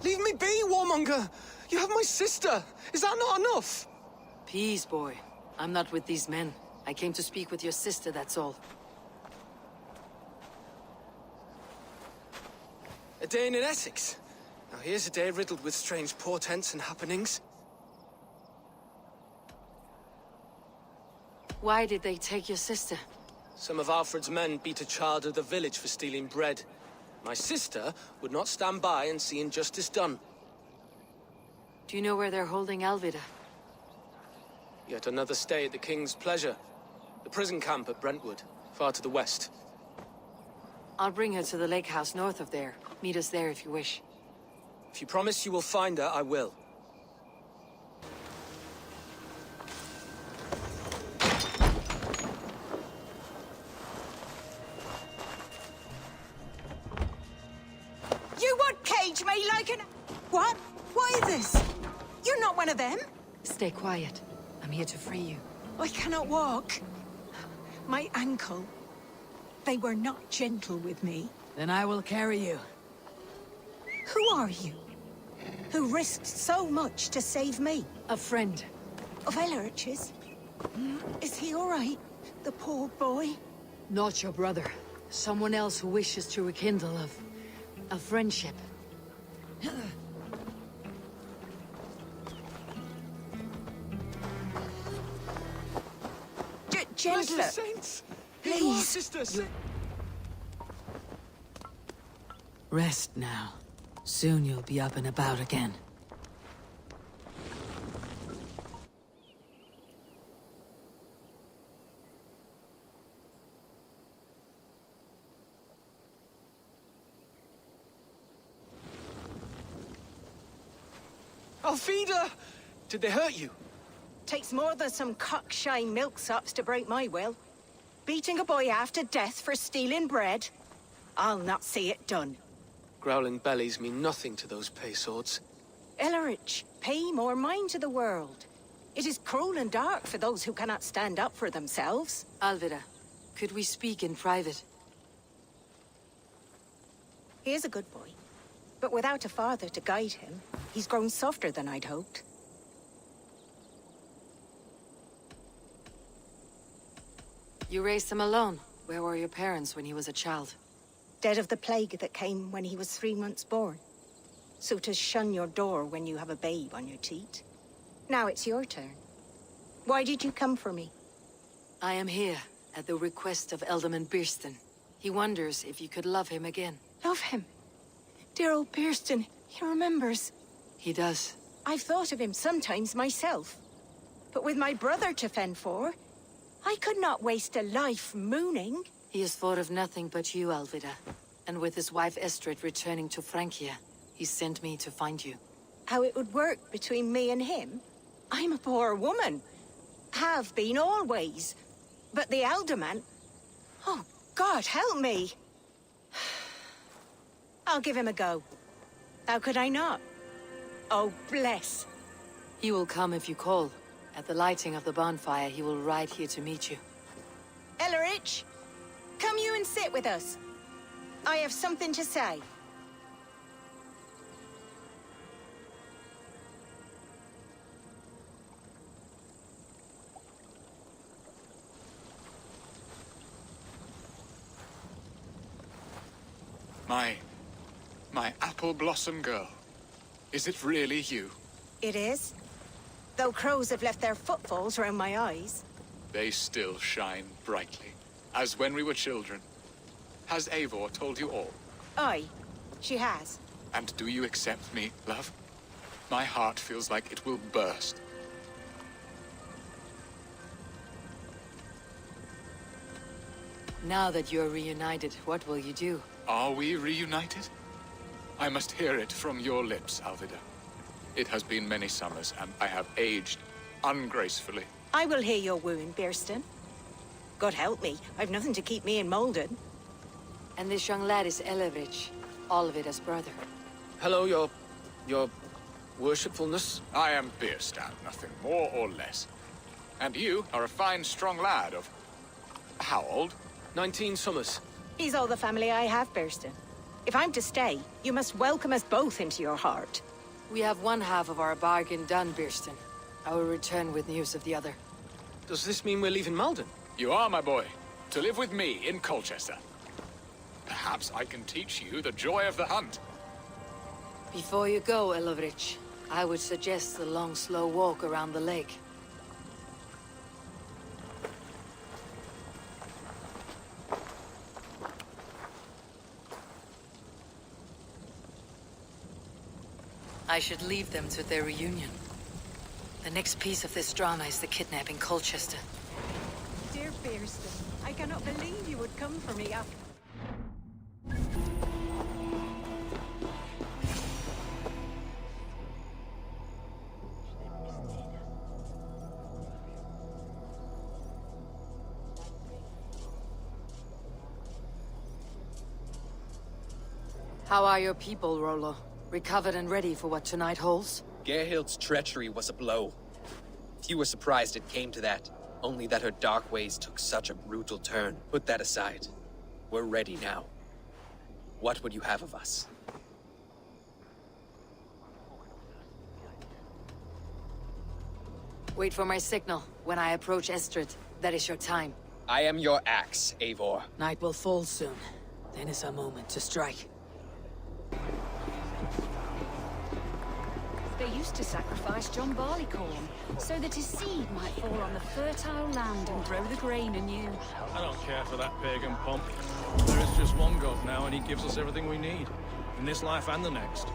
Leave me be, warmonger! You have my sister! Is that not enough? Peace, boy. I'm not with these men. I came to speak with your sister, that's all. A day in Essex. Now here's a day riddled with strange portents and happenings. Why did they take your sister? Some of Alfred's men beat a child of the village for stealing bread. My sister would not stand by and see injustice done. Do you know where they're holding Alvida? Yet another stay at the King's pleasure. The prison camp at Brentwood, far to the west. I'll bring her to the lake house north of there. Meet us there if you wish. If you promise you will find her, I will. You would cage me like an... What? What is this? You're not one of them? Stay quiet. I'm here to free you. I cannot walk. My ankle. They were not gentle with me. Then I will carry you. Who are you? Who risked so much to save me? A friend. Of Elrich's? Is he all right? The poor boy? Not your brother. Someone else who wishes to rekindle a friendship. Gentler. Bless the saints! Here you are, Please. sister! Rest now. Soon you'll be up and about again. Alfida! Did they hurt you? Takes more than some cockshy milksops to break my will. Beating a boy half to death for stealing bread? I'll not see it done. Growling bellies mean nothing to those pay swords. Elrich, pay more mind to the world. It is cruel and dark for those who cannot stand up for themselves. Alvida, could we speak in private? He is a good boy, but without a father to guide him, he's grown softer than I'd hoped. You raised him alone. Where were your parents when he was a child? Dead of the plague that came when he was 3 months born. So to shun your door when you have a babe on your teat. Now it's your turn. Why did you come for me? I am here at the request of Ealdorman Birston. He wonders if you could love him again. Love him. Dear old Birston, he remembers. He does. I've thought of him sometimes myself. But with my brother to fend for, I could not waste a life mooning. He has thought of nothing but you, Alvida. And with his wife Estrid returning to Francia, he sent me to find you. How it would work between me and him? I'm a poor woman. Have been always. But the Alderman... Oh, God, help me! I'll give him a go. How could I not? Oh, bless. He will come if you call. At the lighting of the bonfire, he will ride here to meet you. Elrich, come you and sit with us. I have something to say. My apple blossom girl. Is it really you? It is. Though crows have left their footfalls around my eyes. They still shine brightly, as when we were children. Has Eivor told you all? Aye, she has. And do you accept me, love? My heart feels like it will burst. Now that you're reunited, what will you do? Are we reunited? I must hear it from your lips, Alvida. It has been many summers, and I have aged ungracefully. I will heal your wound, Birston. God help me, I've nothing to keep me in Malden. And this young lad is Elrich, Alvida's brother. Hello, your worshipfulness. I am Birstan, nothing more or less. And you are a fine, strong lad of... how old? 19 summers. He's all the family I have, Birston. If I'm to stay, you must welcome us both into your heart. We have one half of our bargain done, Birston. I will return with news of the other. Does this mean we're leaving Malden? You are, my boy, to live with me in Colchester. Perhaps I can teach you the joy of the hunt. Before you go, Elovrich, I would suggest a long, slow walk around the lake. I should leave them to their reunion. The next piece of this drama is the kidnapping Colchester. Dear Birston, I cannot believe you would come for me after... How are your people, Rollo? Recovered and ready for what tonight holds? Gerhild's treachery was a blow. Few were surprised it came to that, only that her dark ways took such a brutal turn. Put that aside. We're ready now. What would you have of us? Wait for my signal. When I approach Estrid, that is your time. I am your axe, Eivor. Night will fall soon. Then is our moment to strike. They used to sacrifice John Barleycorn, so that his seed might fall on the fertile land and grow the grain anew. I don't care for that pagan pomp. There is just one God now, and he gives us everything we need, in this life and the next.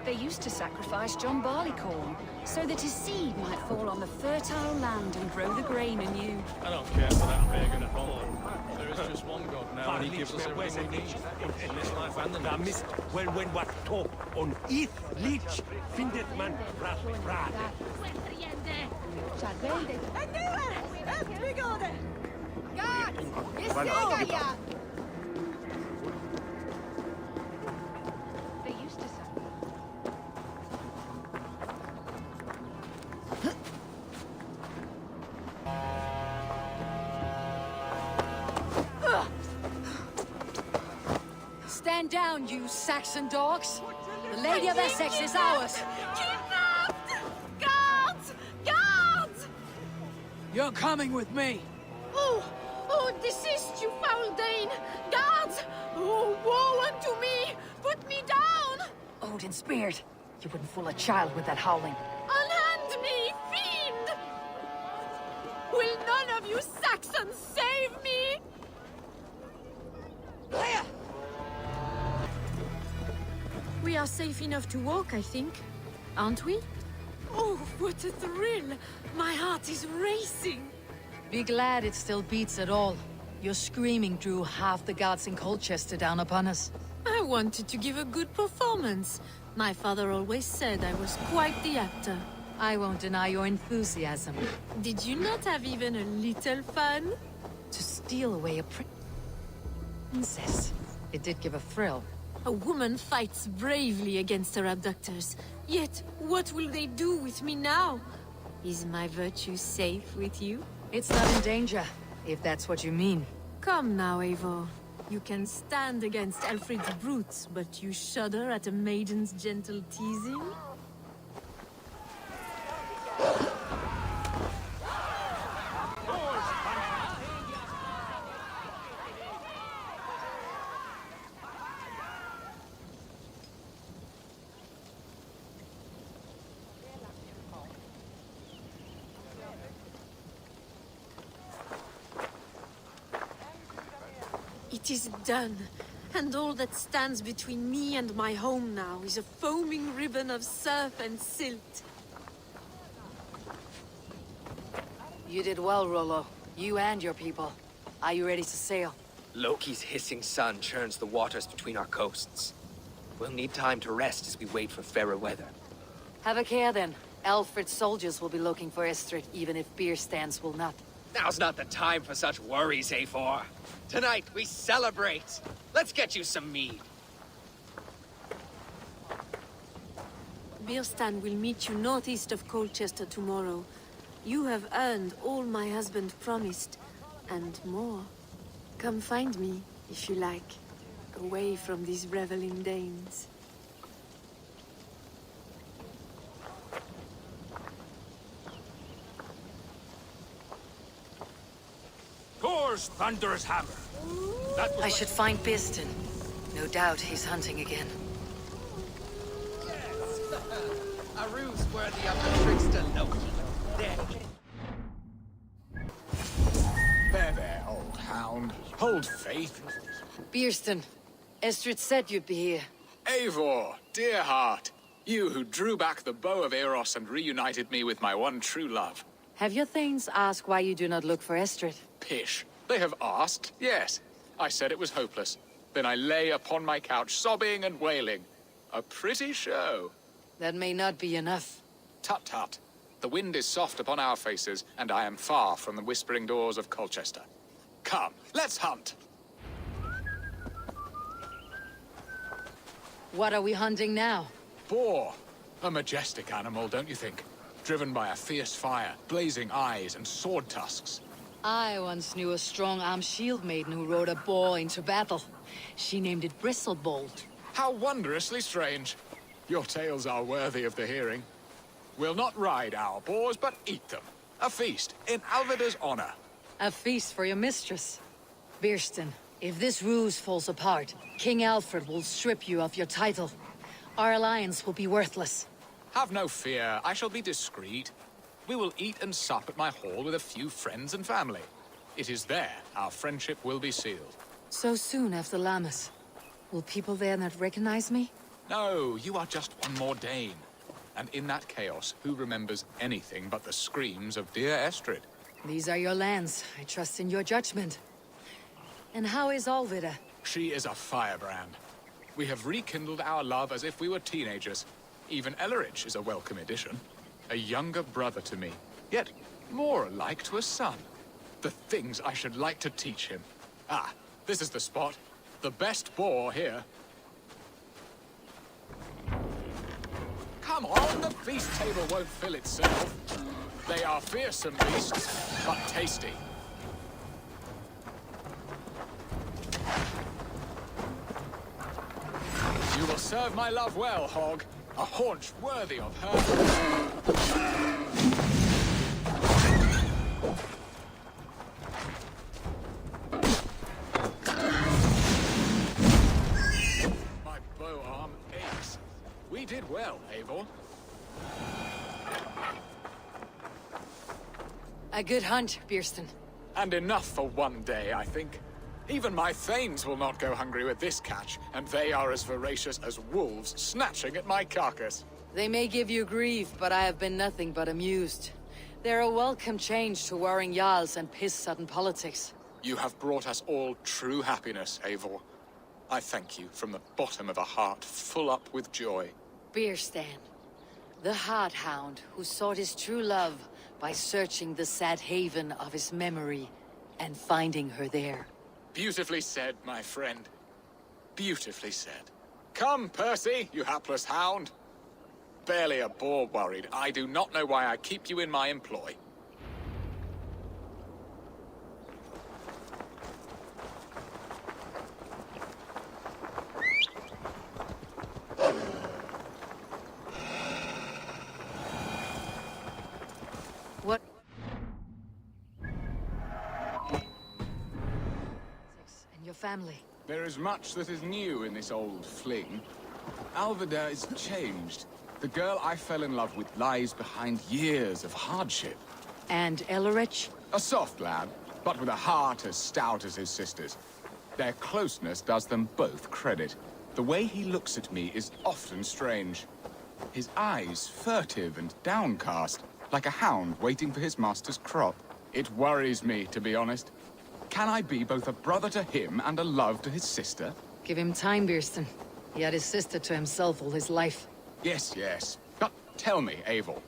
They used to sacrifice John Barleycorn, so that his seed might fall on the fertile land and grow the grain anew. I don't care for that pagan pomp. There is just one God now, and he gives us everything we need, in this life and the Da next. mist wel wen wat top on ich lich findet man ras rat. They used to sacrifice... Stand down, you Saxon dogs! The Lady of Essex is ours! Kidnapped! Guards! Guards! You're coming with me! Oh, desist, you foul Dane! Guards! Oh, woe unto me! Put me down! Odin Spirit, you wouldn't fool a child with that howling. Unhand me, fiend! Will none of you Saxons save me? We are safe enough to walk, I think. Aren't we? Oh, what a thrill! My heart is racing! Be glad it still beats at all. Your screaming drew half the guards in Colchester down upon us. I wanted to give a good performance. My father always said I was quite the actor. I won't deny your enthusiasm. Did you not have even a little fun? To steal away a princess. It did give a thrill. A woman fights bravely against her abductors. Yet, what will they do with me now? Is my virtue safe with you? It's not in danger, if that's what you mean. Come now, Eivor. You can stand against Alfred's brutes, but you shudder at a maiden's gentle teasing? It is done, and all that stands between me and my home now is a foaming ribbon of surf and silt. You did well, Rollo. You and your people. Are you ready to sail? Loki's hissing sun churns the waters between our coasts. We'll need time to rest as we wait for fairer weather. Have a care then. Alfred's soldiers will be looking for Estrid, even if beer stands will not. Now's not the time for such worries, Eivor. Tonight, we celebrate. Let's get you some mead. Birstan will meet you northeast of Colchester tomorrow. You have earned all my husband promised, and more. Come find me, if you like, away from these reveling Danes. Thor's thunderous hammer. I should find Birstan. No doubt he's hunting again. Yes! A ruse worthy of the trickster Loki. There. There, old hound. Hold faith. Birstan, Estrid said you'd be here. Eivor, dear heart. You who drew back the bow of Eros and reunited me with my one true love. Have your thanes asked why you do not look for Estrid? Pish. They have asked, yes. I said it was hopeless. Then I lay upon my couch, sobbing and wailing. A pretty show. That may not be enough. Tut-tut. The wind is soft upon our faces, and I am far from the whispering doors of Colchester. Come, let's hunt! What are we hunting now? Boar. A majestic animal, don't you think? Driven by a fierce fire, blazing eyes, and sword tusks. I once knew a strong-armed shield maiden who rode a boar into battle. She named it Bristlebolt. How wondrously strange. Your tales are worthy of the hearing. We'll not ride our boars, but eat them. A feast, in Alvida's honor. A feast for your mistress. Birstan, if this ruse falls apart, King Alfred will strip you of your title. Our alliance will be worthless. Have no fear, I shall be discreet. We will eat and sup at my hall with a few friends and family. It is there our friendship will be sealed. So soon after Lammas. Will people there not recognize me? No, you are just one more Dane. And in that chaos, who remembers anything but the screams of dear Estrid? These are your lands. I trust in your judgment. And how is Alvida? She is a firebrand. We have rekindled our love as if we were teenagers. Even Ellerich is a welcome addition. A younger brother to me, yet more alike to a son. The things I should like to teach him. Ah, this is the spot. The best boar here. Come on, the feast table won't fill itself. They are fearsome beasts, but tasty. You will serve my love well, Hog. A haunch worthy of her. My bow arm aches. We did well, Eivor. A good hunt, Birstan. And enough for one day, I think. Even my thanes will not go hungry with this catch, and they are as voracious as wolves snatching at my carcass. They may give you grief, but I have been nothing but amused. They're a welcome change to warring Jarls and piss-sudden politics. You have brought us all true happiness, Eivor. I thank you from the bottom of a heart full up with joy. Birstan, the Heart Hound who sought his true love by searching the sad haven of his memory and finding her there. Beautifully said, my friend. Beautifully said. Come, Percy, you hapless hound. Barely a boar worried. I do not know why I keep you in my employ. What? And your family? There is much that is new in this old fling. Alvida is changed. The girl I fell in love with lies behind years of hardship. And Ellerich? A soft lad, but with a heart as stout as his sister's. Their closeness does them both credit. The way he looks at me is often strange. His eyes furtive and downcast, like a hound waiting for his master's crop. It worries me, to be honest. Can I be both a brother to him and a love to his sister? Give him time, Birstan. He had his sister to himself all his life. Yes, yes. But tell me, Eivor,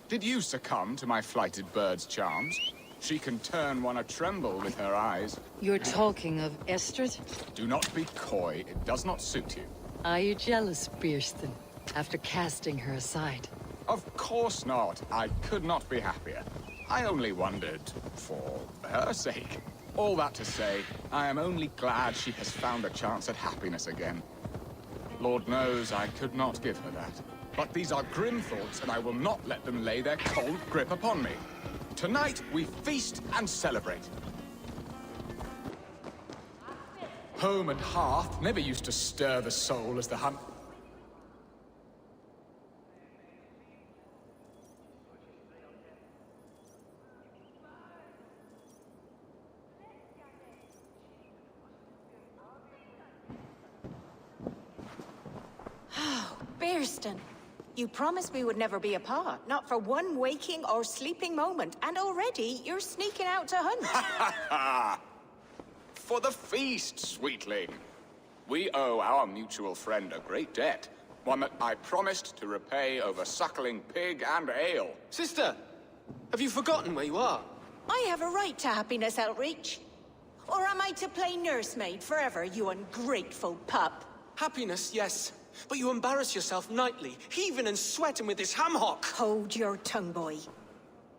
did you succumb to my flighted bird's charms? She can turn one a tremble with her eyes. You're talking of Estrid? Do not be coy, it does not suit you. Are you jealous, Bierston, after casting her aside? Of course not. I could not be happier. I only wondered for her sake. All that to say, I am only glad she has found a chance at happiness again. Lord knows I could not give her that. But these are grim thoughts, and I will not let them lay their cold grip upon me. Tonight, we feast and celebrate. Home and hearth never used to stir the soul as the hunt. Bierston, you promised we would never be apart, not for one waking or sleeping moment, and already you're sneaking out to hunt. For the feast, sweetling. We owe our mutual friend a great debt, one that I promised to repay over suckling pig and ale. Sister, have you forgotten where you are? I have a right to happiness, Outreach. Or am I to play nursemaid forever, you ungrateful pup? Happiness, yes. But you embarrass yourself nightly, heaving and sweating with this ham-hock. Hold your tongue, boy.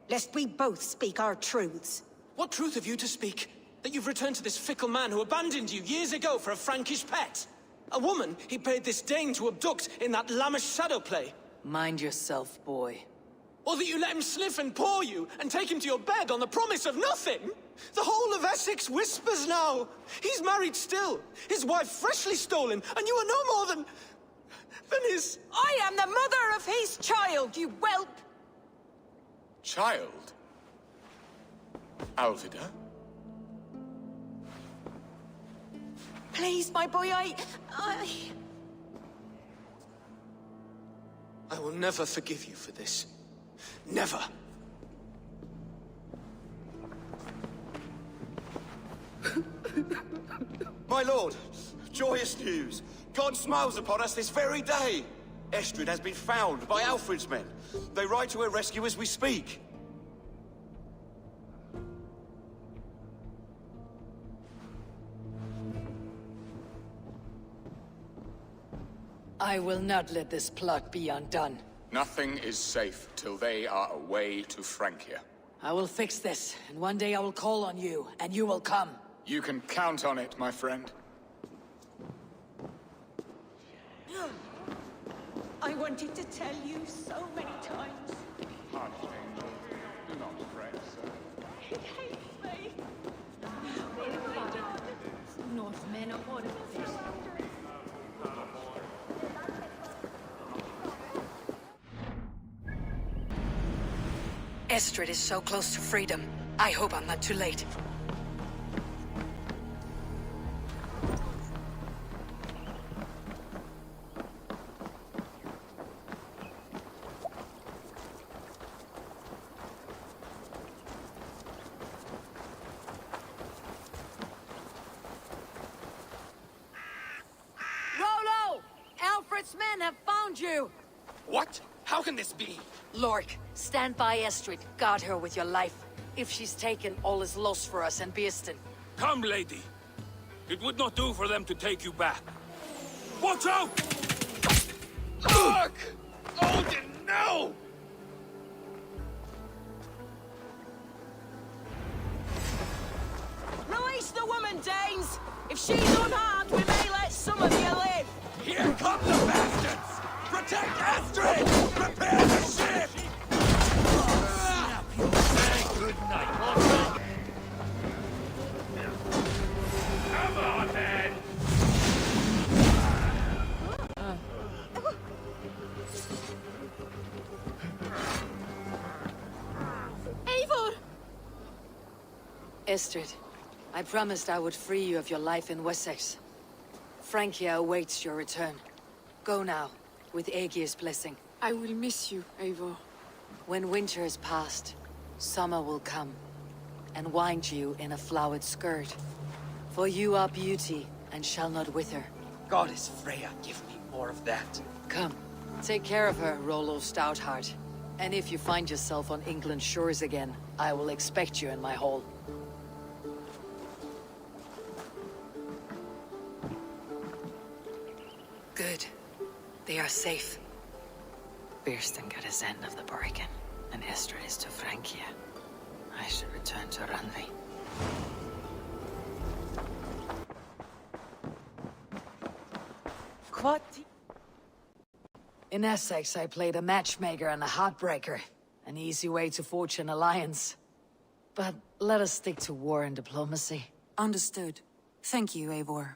Lest we both speak our truths. What truth have you to speak? That you've returned to this fickle man who abandoned you years ago for a Frankish pet? A woman he paid this Dane to abduct in that lammish shadow play? Mind yourself, boy. Or that you let him sniff and paw you, and take him to your bed on the promise of nothing? The whole of Essex whispers now. He's married still, his wife freshly stolen, and you are no more than his... I am the mother of his child, you whelp! Child? Alvida? Please, my boy, I will never forgive you for this. Never. My lord, joyous news. God smiles upon us this very day. Estrid has been found by Alfred's men. They ride to her rescue as we speak. I will not let this plot be undone. Nothing is safe till they are away to Francia. I will fix this, and one day I will call on you, and you will come. You can count on it, my friend. I wanted to tell you so many times. Hush, Angel. Do not fret, sir. He hates me. Northmen are one of this. Estrid is so close to freedom. I hope I'm not too late. Rollo! Alfred's men have found you! What? How can this be? Lork, stand by Estrid. Guard her with your life. If she's taken, all is lost for us and Bierston. Come, lady. It would not do for them to take you back. Watch out! Look! Odin, no! Release the woman, Danes! If she's unharmed, we may let some of you live! Here come the bastards! Protect Astrid! Prepare the ship! Good night. Come on, then! Eivor! Estrid, I promised I would free you of your life in Wessex. Francia awaits your return. Go now, with Aegir's blessing. I will miss you, Eivor. When winter is past, summer will come, and wind you in a flowered skirt. For you are beauty, and shall not wither. Goddess Freya, give me more of that. Come, take care of her, Rollo Stoutheart. And if you find yourself on England's shores again, I will expect you in my hall. Good. They are safe. Birsten got his end of the bargain, and Estrid is to Francia. I should return to Randvi. In Essex, I played a matchmaker and a heartbreaker. An easy way to forge an alliance. But let us stick to war and diplomacy. Understood. Thank you, Eivor.